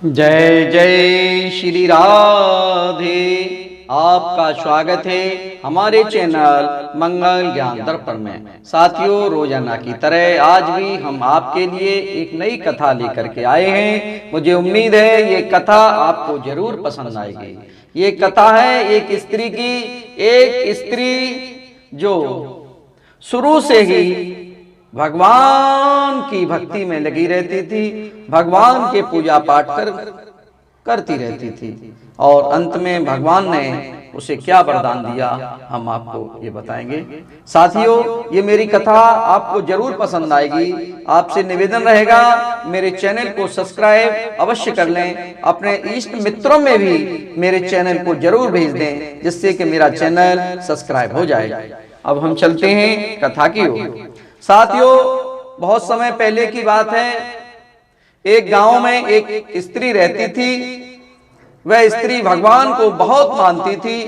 जय जय श्री राधे। आपका स्वागत है हमारे चैनल मंगल ज्ञान दर्पण में। साथियों, रोजाना की तरह आज भी हम आपके लिए एक नई कथा लेकर के आए हैं। मुझे उम्मीद है ये कथा आपको जरूर पसंद आएगी। ये कथा है एक स्त्री की। एक स्त्री जो शुरू से ही भगवान की भक्ति में लगी रहती थी, भगवान के पूजा पाठ करती रहती थी, और अंत में भगवान ने उसे क्या वरदान दिया हम आपको ये बताएंगे। साथियों, ये मेरी कथा आपको जरूर पसंद आएगी। आपसे निवेदन रहेगा मेरे चैनल को सब्सक्राइब अवश्य कर लें। अपने इष्ट मित्रों में भी मेरे चैनल को जरूर भेज दें, जिससे कि मेरा चैनल सब्सक्राइब हो जाए। अब हम चलते हैं कथा की ओर। साथियों, बहुत समय पहले की बात है। एक गांव में एक स्त्री रहती थी। वह स्त्री भगवान को बहुत मानती थी,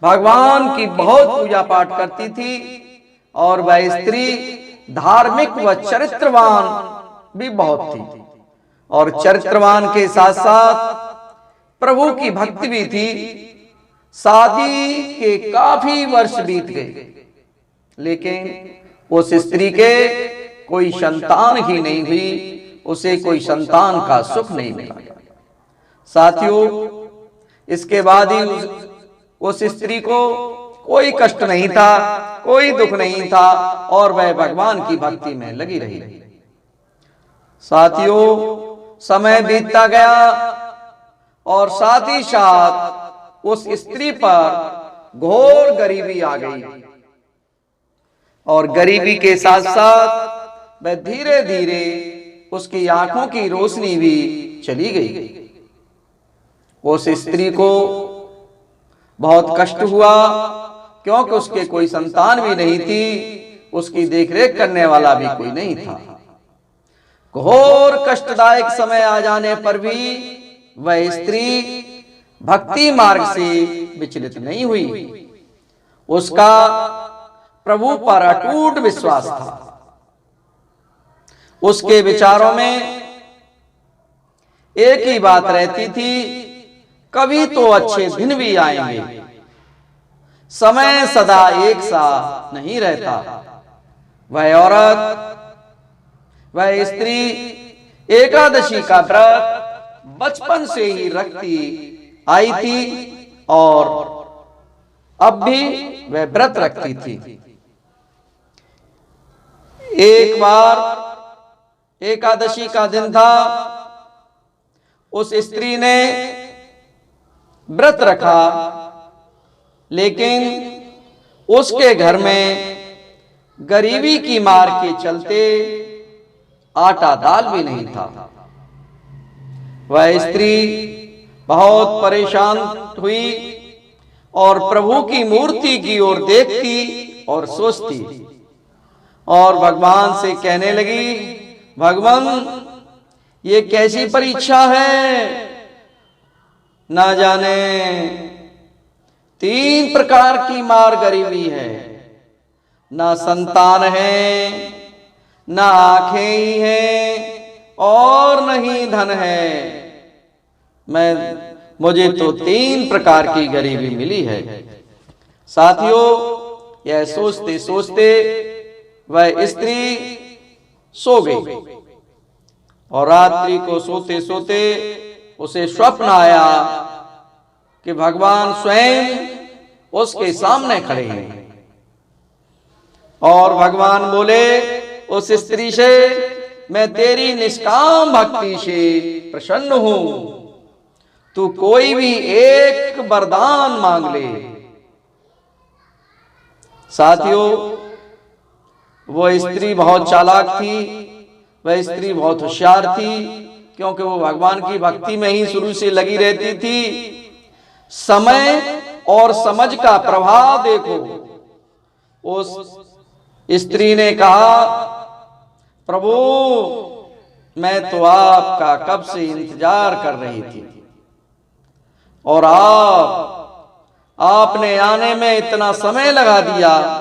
भगवान की बहुत पूजा पाठ करती थी, और वह स्त्री धार्मिक व चरित्रवान भी बहुत थी। और चरित्रवान के साथ साथ प्रभु की भक्ति भी थी। शादी के काफी वर्ष बीत गए, लेकिन उस स्त्री के कोई संतान ही नहीं हुई। उसे कोई संतान का सुख नहीं मिला। साथियों, इसके बाद ही उस स्त्री को कोई कष्ट नहीं था, कोई दुख नहीं था, और वह भगवान की भक्ति में लगी रही। साथियों, समय बीतता गया और साथ ही साथ उस स्त्री पर घोर गरीबी आ गई, और गरीबी के साथ साथ वह धीरे धीरे उसकी आंखों की रोशनी भी चली गई। उस स्त्री को बहुत कष्ट हुआ, क्योंकि उसके कोई संतान भी नहीं थी, उसकी देखरेख करने वाला भी कोई नहीं था। घोर कष्टदायक समय आ जाने पर भी वह स्त्री भक्ति मार्ग से विचलित नहीं हुई। उसका प्रभु पर अटूट विश्वास था। उसके विचारों में एक ही बात रहती थी, कभी तो अच्छे दिन भी आएंगे। समय सदा एक सा नहीं रहता। वह औरत, वह स्त्री एकादशी का व्रत बचपन से ही रखती आई थी, और अब भी वह व्रत रखती थी। एक बार एकादशी का दिन था। उस स्त्री ने व्रत रखा, लेकिन उसके घर में गरीबी की मार के चलते आटा दाल भी नहीं था। वह स्त्री बहुत परेशान हुई और प्रभु की मूर्ति की ओर देखती और सोचती, और भगवान से कहने लगी, भगवान, ये कैसी परीक्षा है। ना जाने 3 प्रकार की मार गरीबी है। ना संतान है, ना आंखें ही हैं, और नहीं धन है। मुझे तो 3 प्रकार की गरीबी मिली है। साथियों, यह सोचते सोचते वह स्त्री सो गई, और रात्रि को सोते सोते उसे स्वप्न आया कि भगवान स्वयं उसके सामने खड़े हैं, और भगवान बोले उस स्त्री से, मैं तेरी निष्काम भक्ति से प्रसन्न हूं। तू कोई भी एक वरदान मांग ले। साथियों, वह स्त्री बहुत चालाक थी। वह स्त्री बहुत होशियार थी, क्योंकि वो भगवान की भक्ति में ही शुरू से लगी रहती थी। समय और समझ का प्रभाव देखो। उस स्त्री ने कहा, प्रभु, मैं तो आपका कब से इंतजार कर रही थी, और आपने आने में इतना समय लगा दिया।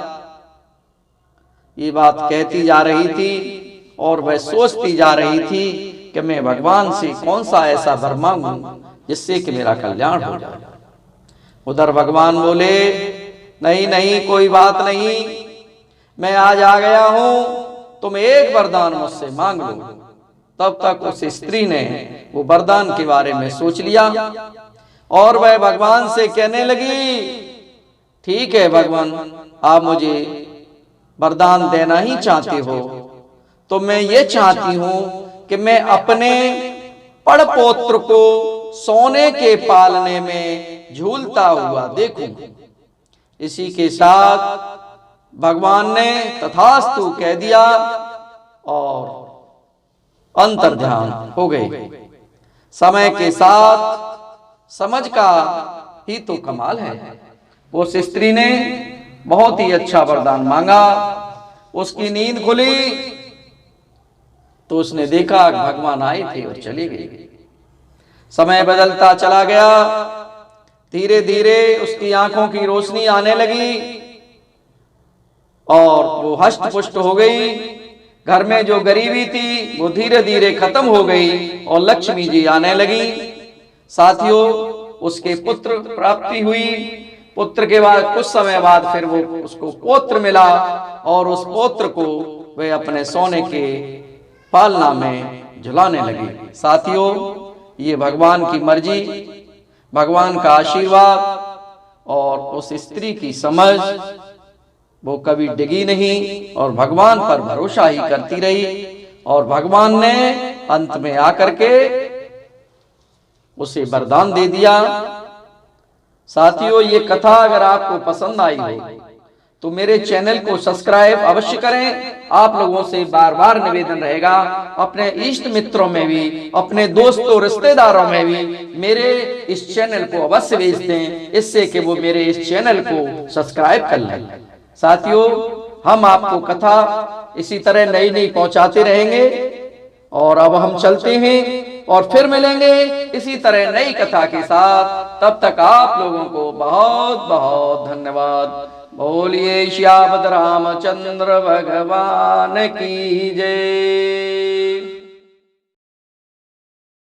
ये बात कहती जा रही थी, और वह सोचती जा रही थी कि मैं भगवान से कौन सा ऐसा वर मांगूं जिससे कि मेरा कल्याण हो जाए। उधर भगवान बोले, नहीं नहीं कोई बात नहीं, मैं आज आ गया हूं, तुम एक वरदान मुझसे मांग लो। तब तक उस स्त्री ने वो वरदान के बारे में सोच लिया और वह भगवान से कहने लगी, ठीक है भगवान, आप मुझे वरदान देना ही चाहते हो तो मैं ये चाहती हूं कि मैं अपने पड़पोत्र को सोने के पालने में झूलता हुआ देखूं। इसी के साथ भगवान ने तथास्तु कह दिया और अंतर्ध्यान हो गए। समय के साथ समझ का ही तो कमाल है। उस स्त्री ने बहुत ही अच्छा वरदान मांगा, उसकी नींद खुली तो उसने देखा भगवान आए थे और चले गए। समय बदलता चला गया, धीरे धीरे उसकी आंखों की रोशनी आने लगी और वो हष्ट पुष्ट हो गई। घर में जो गरीबी थी वो धीरे धीरे खत्म हो गई और लक्ष्मी जी आने लगी। साथियों, उसके पुत्र प्राप्ति हुई। पुत्र के बाद कुछ समय बाद फिर वो उसको पौत्र मिला और उस पौत्र को वह अपने सोने के पालना में झुलाने लगी। साथियों, ये भगवान की मर्जी, भगवान का आशीर्वाद और उस स्त्री की समझ, वो कभी डिगी नहीं और भगवान पर भरोसा ही करती रही और भगवान ने अंत में आकर के उसे वरदान दे दिया। साथियों, ये कथा अगर आपको पसंद आई हो तो मेरे चैनल को सब्सक्राइब अवश्य करें। आप लोगों से बार बार निवेदन रहेगा, अपने इष्ट मित्रों में भी, अपने दोस्तों रिश्तेदारों में भी मेरे इस चैनल को अवश्य भेज दें, इससे कि वो मेरे इस चैनल को सब्सक्राइब कर लें। साथियों, हम आपको कथा इसी तरह नई नई पहुंचाते रहेंगे और अब हम चलते हैं और फिर मिलेंगे इसी तरह नई कथा के साथ। तब तक आप लोगों को बहुत बहुत धन्यवाद। बोलिए श्यामद रामचंद्र भगवान की जय।